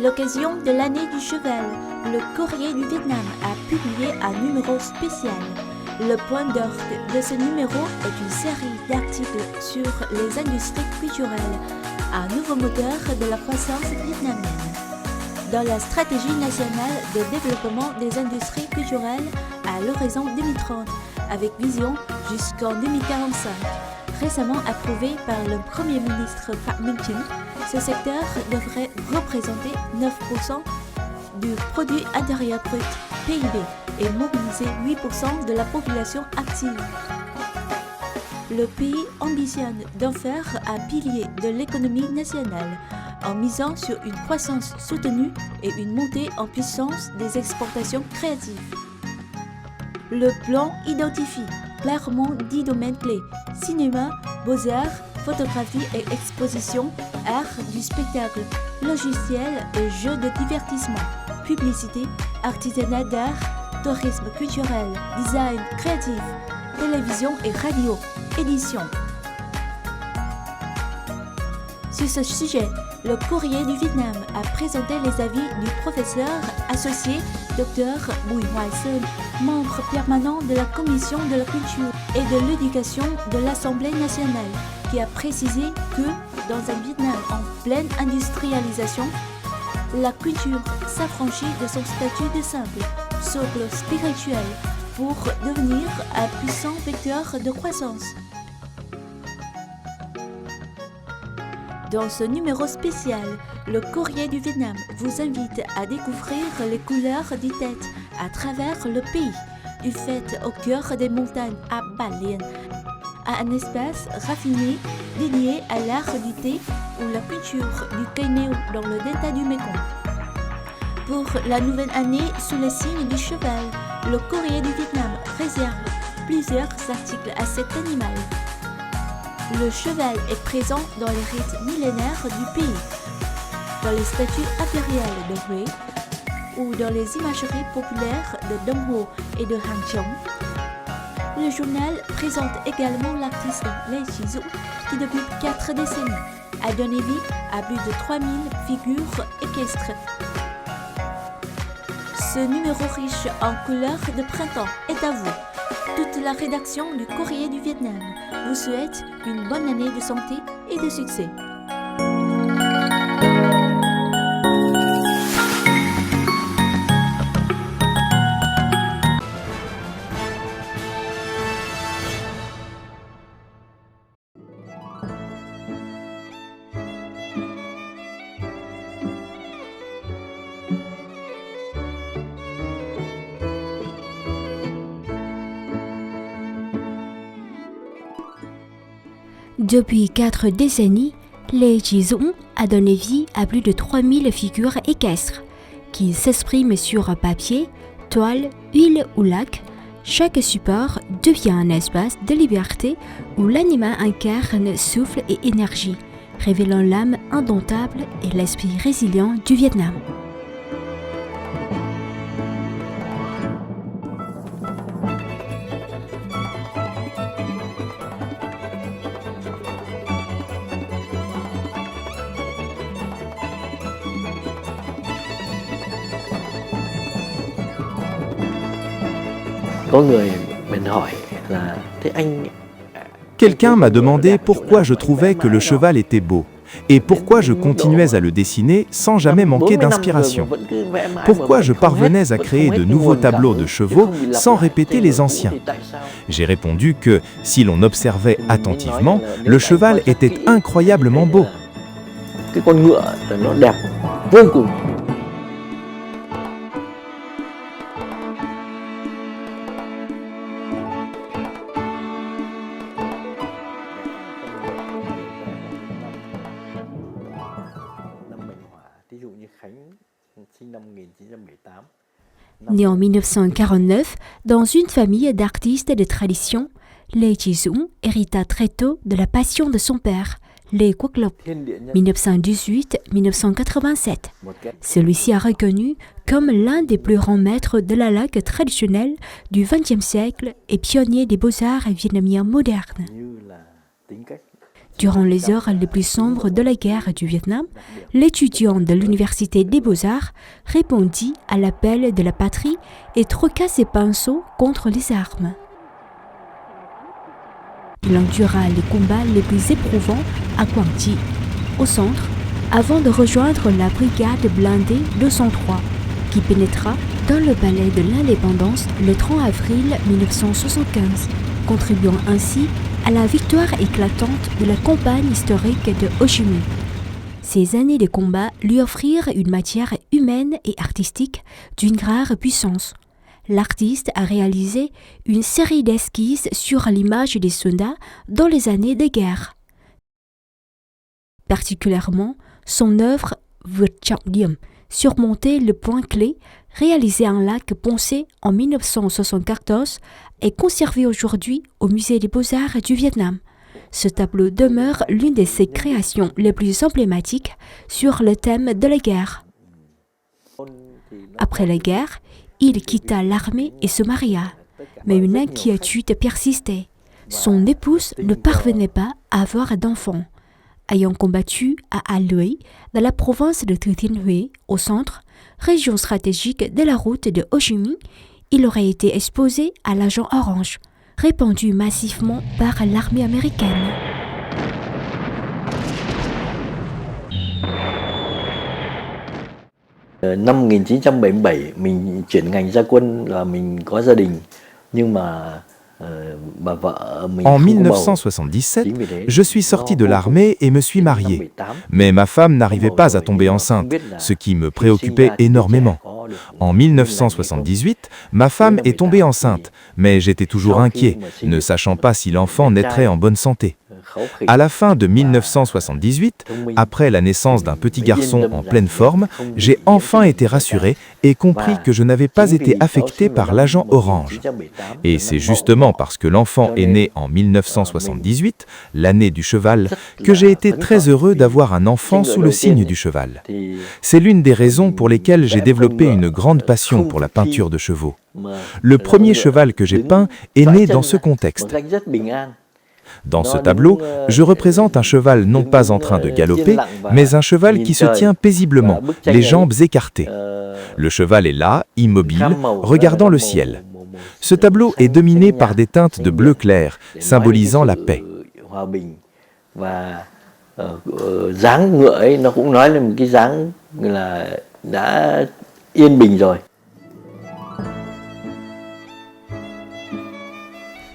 l'occasion de l'année du cheval, le Courrier du Vietnam a publié un numéro spécial. Le point d'orgue de ce numéro est une série d'articles sur les industries culturelles, un nouveau moteur de la croissance vietnamienne. Dans la stratégie nationale de développement des industries culturelles à l'horizon 2030, avec vision jusqu'en 2045, récemment approuvé par le Premier ministre Phạm Minh Chính, ce secteur devrait représenter 9% du produit intérieur brut, PIB, et mobiliser 8% de la population active. Le pays ambitionne d'en faire un pilier de l'économie nationale en misant sur une croissance soutenue et une montée en puissance des exportations créatives. Le plan identifie clairement 10 domaines clés: cinéma, beaux-arts, photographie et exposition, art du spectacle, logiciel et jeux de divertissement, publicité, artisanat d'art, tourisme culturel, design créatif, télévision et radio, édition. Sur ce sujet, le Courrier du Vietnam a présenté les avis du professeur associé Dr Bùi Hoài Sơn, membre permanent de la Commission de la culture et de l'éducation de l'Assemblée nationale, qui a précisé que, dans un Vietnam en pleine industrialisation, la culture s'affranchit de son statut de simple, socle spirituel, pour devenir un puissant vecteur de croissance. Dans ce numéro spécial, le Courrier du Vietnam vous invite à découvrir les couleurs du Tết à travers le pays, du fait au cœur des montagnes à Ba Lien, à un espace raffiné dédié à l'art du thé ou la culture du cây nêu dans le delta du Mekong. Pour la nouvelle année sous le signe du cheval, le Courrier du Vietnam réserve plusieurs articles à cet animal. Le cheval est présent dans les rites millénaires du pays, dans les statues impériales de Huế ou dans les imageries populaires de Đông Hồ et de Hàng Chống. Le journal présente également l'artiste Lê Chí Dũng qui depuis 4 décennies a donné vie à plus de 3000 figures équestres. Ce numéro riche en couleurs de printemps est à vous. Toute la rédaction du Courrier du Vietnam vous souhaite une bonne année de santé et de succès. Depuis 4 décennies, Lê Chí Dũng a donné vie à plus de 3000 figures équestres qui s'expriment sur papier, toile, huile ou lac. Chaque support devient un espace de liberté où l'animal incarne souffle et énergie, révélant l'âme indomptable et l'esprit résilient du Vietnam. Quelqu'un m'a demandé pourquoi je trouvais que le cheval était beau et pourquoi je continuais à le dessiner sans jamais manquer d'inspiration. Pourquoi je parvenais à créer de nouveaux tableaux de chevaux sans répéter les anciens. J'ai répondu que, si l'on observait attentivement, le cheval était incroyablement beau. Né en 1949 dans une famille d'artistes de tradition, Lê Chí Dũng hérita très tôt de la passion de son père, Lê Quốc Lộc, 1918-1987. Celui-ci a reconnu comme l'un des plus grands maîtres de la langue traditionnelle du XXe siècle et pionnier des beaux-arts vietnamiens modernes. Durant les heures les plus sombres de la guerre du Vietnam, l'étudiant de l'Université des Beaux-Arts répondit à l'appel de la patrie et troqua ses pinceaux contre les armes. Il endura les combats les plus éprouvants à Quang Tri, au centre, avant de rejoindre la brigade blindée 203, qui pénétra dans le palais de l'Indépendance le 30 avril 1975, contribuant ainsi à la victoire éclatante de la campagne historique de Ho Chi Minh. Ces années de combat lui offrirent une matière humaine et artistique d'une rare puissance. L'artiste a réalisé une série d'esquisses sur l'image des soldats dans les années de guerre. Particulièrement, son œuvre Vượt Trọng Điểm, surmonter le point clé, réalisé en lac poncé en 1974, est conservé aujourd'hui au Musée des Beaux-Arts du Vietnam. Ce tableau demeure l'une de ses créations les plus emblématiques sur le thème de la guerre. Après la guerre, il quitta l'armée et se maria, mais une inquiétude persistait. Son épouse ne parvenait pas à avoir d'enfants. Ayant combattu à A Luay, dans la province de Thừa Thiên Huế, au centre, région stratégique de la route de Ho Chi Minh, il aurait été exposé à l'agent orange, répandu massivement par l'armée américaine. Năm 1977, mình chuyển ngành ra quân là mình có gia đình, nhưng mà En 1977, je suis sorti de l'armée et me suis marié. Mais ma femme n'arrivait pas à tomber enceinte, ce qui me préoccupait énormément. En 1978, ma femme est tombée enceinte, mais j'étais toujours inquiet, ne sachant pas si l'enfant naîtrait en bonne santé. À la fin de 1978, après la naissance d'un petit garçon en pleine forme, j'ai enfin été rassuré et compris que je n'avais pas été affecté par l'agent orange. Et c'est justement parce que l'enfant est né en 1978, l'année du cheval, que j'ai été très heureux d'avoir un enfant sous le signe du cheval. C'est l'une des raisons pour lesquelles j'ai développé une grande passion pour la peinture de chevaux. Le premier cheval que j'ai peint est né dans ce contexte. Dans ce tableau, je représente un cheval non pas en train de galoper, mais un cheval qui se tient paisiblement, les jambes écartées. Le cheval est là, immobile, regardant le ciel. Ce tableau est dominé par des teintes de bleu clair, symbolisant la paix. Dáng ngựa ấy nó cũng nói là một cái dáng là đã yên bình rồi.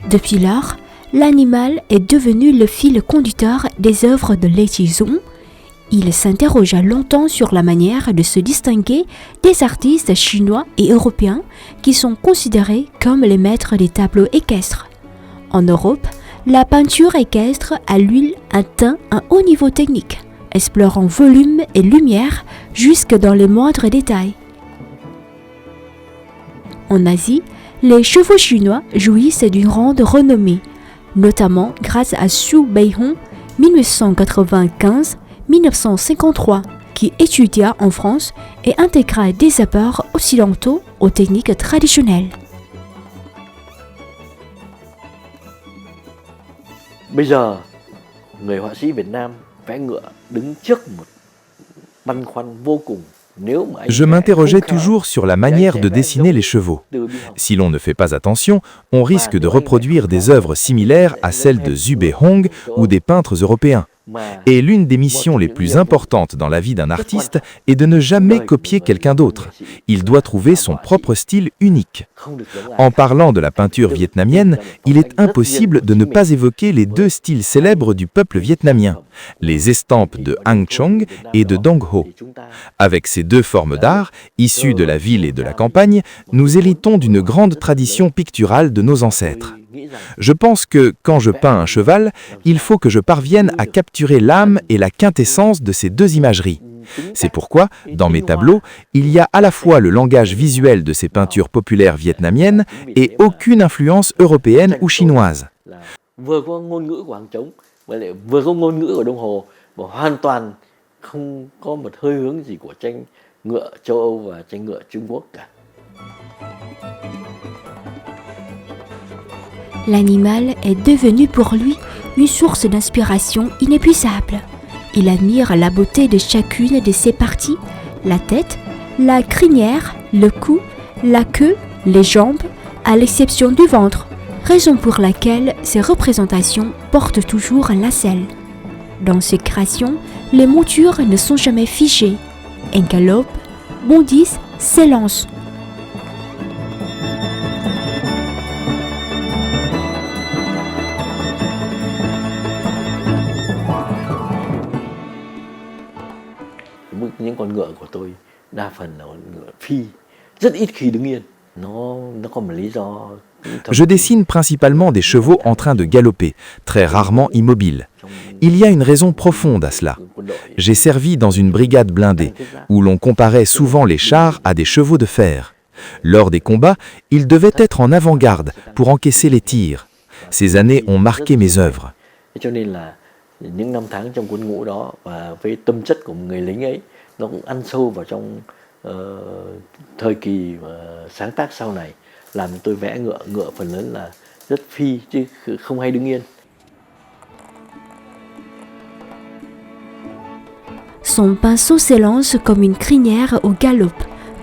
Depuis lors, l'animal est devenu le fil conducteur des œuvres de Lê Chí Dũng. Il s'interrogea longtemps sur la manière de se distinguer des artistes chinois et européens qui sont considérés comme les maîtres des tableaux équestres. En Europe, la peinture équestre à l'huile atteint un haut niveau technique, explorant volume et lumière jusque dans les moindres détails. En Asie, les chevaux chinois jouissent d'une grande renommée, notamment grâce à Xu Beihong, 1895-1953, qui étudia en France et intégra des apports occidentaux aux techniques traditionnelles. Bây giờ, người họa sĩ Việt Nam vẽ ngựa đứng trước một băn khoăn vô cùng. Je m'interrogeais toujours sur la manière de dessiner les chevaux. Si l'on ne fait pas attention, on risque de reproduire des œuvres similaires à celles de Xu Beihong ou des peintres européens. Et l'une des missions les plus importantes dans la vie d'un artiste est de ne jamais copier quelqu'un d'autre. Il doit trouver son propre style unique. En parlant de la peinture vietnamienne, il est impossible de ne pas évoquer les deux styles célèbres du peuple vietnamien, les estampes de Hang Trong et de Dong Ho. Avec ces deux formes d'art, issues de la ville et de la campagne, nous héritons d'une grande tradition picturale de nos ancêtres. Je pense que, quand je peins un cheval, il faut que je parvienne à capturer l'âme et la quintessence de ces deux imageries. C'est pourquoi, dans mes tableaux, il y a à la fois le langage visuel de ces peintures populaires vietnamiennes et aucune influence européenne ou chinoise. Vừa có ngôn ngữ của Hàng Chống, vừa có ngôn ngữ của Đông Hồ, và hoàn toàn không có một hơi hướng gì của tranh ngựa châu Âu và tranh ngựa Trung Quốc cả. L'animal est devenu pour lui une source d'inspiration inépuisable. Il admire la beauté de chacune de ses parties, la tête, la crinière, le cou, la queue, les jambes, à l'exception du ventre, raison pour laquelle ces représentations portent toujours la selle. Dans ces créations, les montures ne sont jamais figées. Elles galopent, bondissent, s'élancent. Những con ngựa của tôi đa phần là con ngựa phi, rất ít khi đứng yên. Nó có một lý do. Je dessine principalement des chevaux en train de galoper, très rarement immobiles. Il y a une raison profonde à cela. J'ai servi dans une brigade blindée, où l'on comparait souvent les chars à des chevaux de fer. Lors des combats, ils devaient être en avant-garde pour encaisser les tirs. Ces années ont marqué mes œuvres. Cho nên là những năm tháng trong quân ngũ đó và với tâm chất của một người lính ấy, nó cũng ăn sâu vào trong thời kỳ sáng tác sau này, làm tôi vẽ ngựa phần lớn là rất phi chứ không hay đứng yên. Son pinceau s'élance comme une crinière au galop,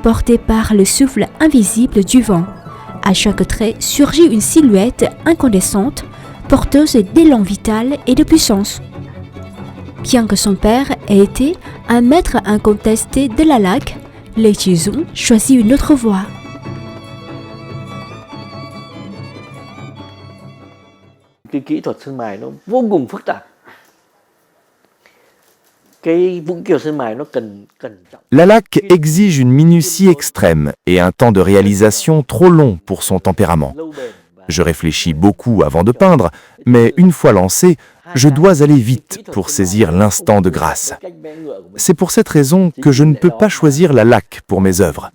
portée par le souffle invisible du vent. À chaque trait surgit une silhouette incandescente, porteuse d'élan vital et de puissance. Bien que son père ait été un maître incontesté de la laque, Lê Chí Dũng choisit une autre voie. Cái kỹ thuật sơn mài nó vô cùng phức tạp. Cái vũng kiều sơn mài nó cẩn trọng. La laque exige une minutie extrême et un temps de réalisation trop long pour son tempérament. Je réfléchis beaucoup avant de peindre, mais une fois lancé, je dois aller vite pour saisir l'instant de grâce. C'est pour cette raison que je ne peux pas choisir la laque pour mes œuvres.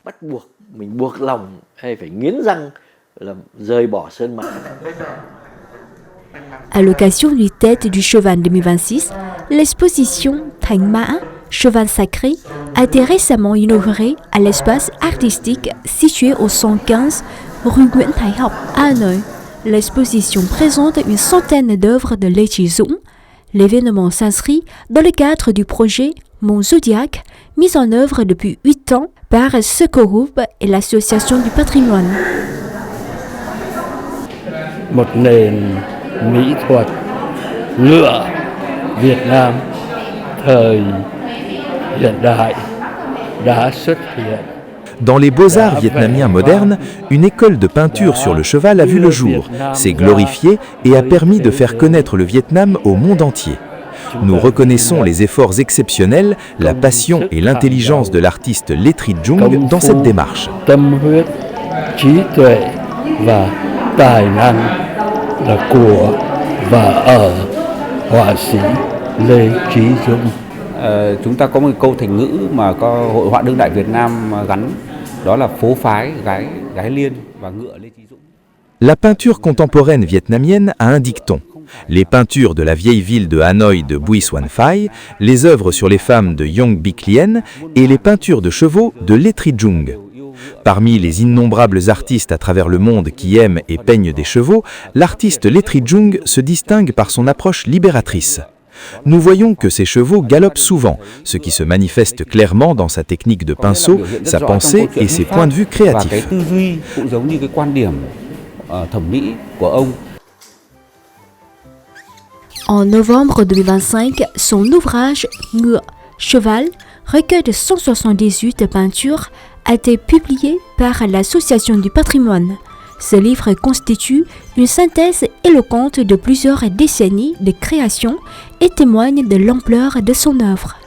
Mình buộc lòng hay phải nghiến răng là rời bỏ sơn mài. À l'occasion du Tête du Cheval 2026, l'exposition Thanh Mã, cheval sacré, a été récemment inaugurée à l'espace artistique situé au 115 rue Nguyễn Thái Học à Hanoï. L'exposition présente une centaine d'œuvres de Lê Chí Dũng. L'événement s'inscrit dans le cadre du projet Mon Zodiac, mis en œuvre depuis 8 ans par Seco Group et l'Association du patrimoine. Một nền mỹ thuật ngựa Việt Nam thời hiện đại đã xuất hiện. Dans les beaux-arts vietnamiens modernes, une école de peinture sur le cheval a vu le jour, s'est glorifiée et a permis de faire connaître le Vietnam au monde entier. Nous reconnaissons les efforts exceptionnels, la passion et l'intelligence de l'artiste Lê Thị Dung dans cette démarche. Tâm huyết, trí tuệ và tài năng là của và ở họa sĩ Lê Chí Dũng. Chúng ta có một câu thành ngữ mà có hội họa đương đại Việt Nam gắn, đó là phố phái, gái liên và ngựa Lê Chí Dũng. La peinture contemporaine vietnamienne a un dicton. Les peintures de la vieille ville de Hanoï de Bui Xuan Phai, les œuvres sur les femmes de Yong Bik Lien et les peintures de chevaux de Lê Thị Dung. Parmi les innombrables artistes à travers le monde qui aiment et peignent des chevaux, l'artiste Lê Thị Dung se distingue par son approche libératrice. Nous voyons que ces chevaux galopent souvent, ce qui se manifeste clairement dans sa technique de pinceau, sa pensée et ses points de vue créatifs. En novembre 2025, son ouvrage Ngựa, cheval, recueil de 178 peintures, a été publié par l'Association du patrimoine. Ce livre constitue une synthèse éloquente de plusieurs décennies de création et témoigne de l'ampleur de son œuvre.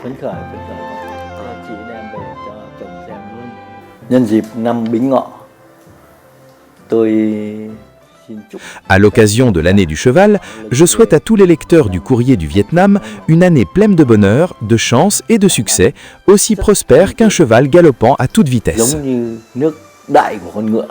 Phấn khởi, chị đem về cho chồng xem luôn. Nhân dịp năm Bính Ngọ, tôi xin chúc. À l'occasion de l'année du cheval, je souhaite à tous les lecteurs du Courrier du Vietnam une année pleine de bonheur, de chance et de succès, aussi prospère qu'un cheval galopant à toute vitesse. Giống như nước đại của con ngựa.